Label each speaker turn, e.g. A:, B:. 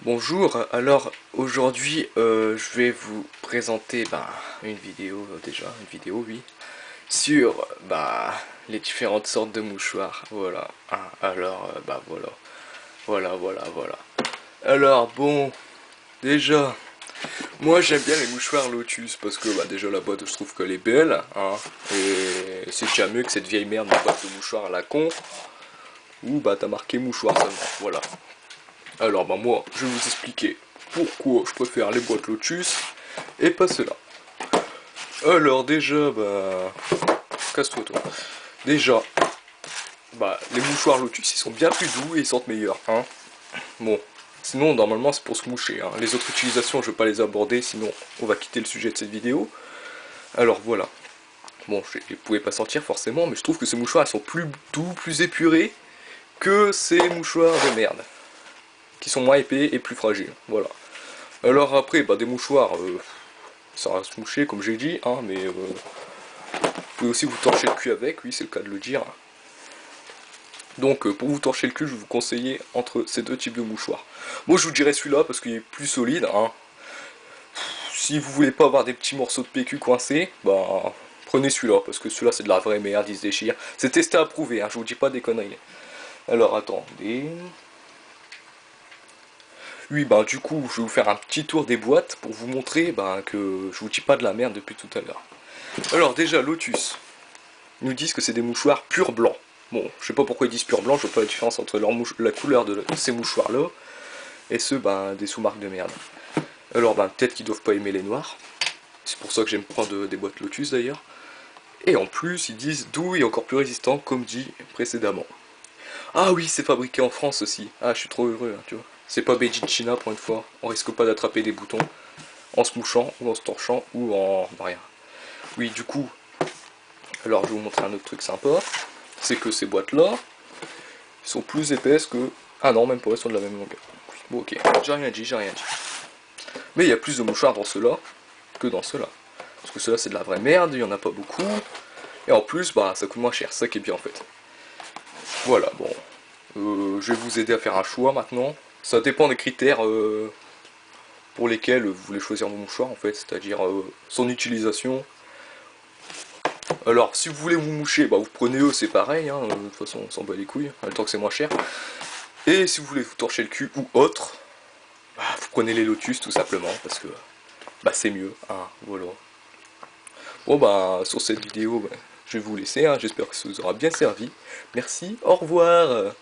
A: Bonjour, alors aujourd'hui je vais vous présenter une vidéo une vidéo oui, sur les différentes sortes de mouchoirs, voilà. Alors voilà. Alors bon, déjà, moi j'aime bien les mouchoirs Lotus parce que déjà la boîte je trouve qu'elle est belle, hein, et c'est déjà mieux que cette vieille merde de boîte de mouchoirs à la con, où t'as marqué mouchoir seulement, voilà. Alors moi, je vais vous expliquer pourquoi je préfère les boîtes Lotus et pas ceux-là. Alors déjà, casse-toi toi. Déjà, les mouchoirs Lotus, ils sont bien plus doux et ils sentent meilleurs, hein. Bon, sinon normalement c'est pour se moucher, hein. Les autres utilisations, je vais pas les aborder, sinon on va quitter le sujet de cette vidéo. Alors voilà. Bon, je ne pouvais pas sentir forcément, mais je trouve que ces mouchoirs ils sont plus doux, plus épurés que ces mouchoirs de merde, qui sont moins épais et plus fragiles. Voilà. Alors après, des mouchoirs, ça va se moucher comme j'ai dit, hein, mais vous pouvez aussi vous torcher le cul avec, oui c'est le cas de le dire. Donc pour vous torcher le cul, je vais vous conseiller entre ces deux types de mouchoirs. Moi je vous dirais celui-là parce qu'il est plus solide, hein. Si vous voulez pas avoir des petits morceaux de PQ coincés, prenez celui-là, parce que celui-là c'est de la vraie merde, il se déchire. C'est testé, approuvé, hein, je vous dis pas des conneries. Alors attendez... Oui, du coup, je vais vous faire un petit tour des boîtes pour vous montrer que je vous dis pas de la merde depuis tout à l'heure. Alors déjà, Lotus, ils nous disent que c'est des mouchoirs pur blanc. Bon, je sais pas pourquoi ils disent pur blanc, je vois pas la différence entre la couleur de ces mouchoirs-là et ceux des sous-marques de merde. Alors peut-être qu'ils doivent pas aimer les noirs. C'est pour ça que j'aime prendre des boîtes Lotus d'ailleurs. Et en plus, ils disent doux et encore plus résistant, comme dit précédemment. Ah oui, c'est fabriqué en France aussi. Ah, je suis trop heureux, hein, tu vois. C'est pas made in China pour une fois. On risque pas d'attraper des boutons en se mouchant, ou en se torchant, ou en... rien. Oui, du coup, alors je vais vous montrer un autre truc sympa. C'est que ces boîtes-là sont plus épaisses que... Ah non, même pas, elles sont de la même longueur. Bon, ok, j'ai rien dit, j'ai rien dit. Mais il y a plus de mouchoirs dans ceux-là que dans ceux-là. Parce que ceux-là, c'est de la vraie merde, il y en a pas beaucoup. Et en plus, ça coûte moins cher, c'est ça qui est bien en fait. Voilà, bon. Je vais vous aider à faire un choix maintenant. Ça dépend des critères pour lesquels vous voulez choisir vos mouchoirs en fait, c'est-à-dire son utilisation. Alors, si vous voulez vous moucher, vous prenez eux, c'est pareil, hein, de toute façon on s'en bat les couilles, le temps que c'est moins cher. Et si vous voulez vous torcher le cul ou autre, vous prenez les Lotus tout simplement, parce que c'est mieux, hein, voilà. Bon sur cette vidéo, je vais vous laisser, hein, j'espère que ça vous aura bien servi. Merci, au revoir.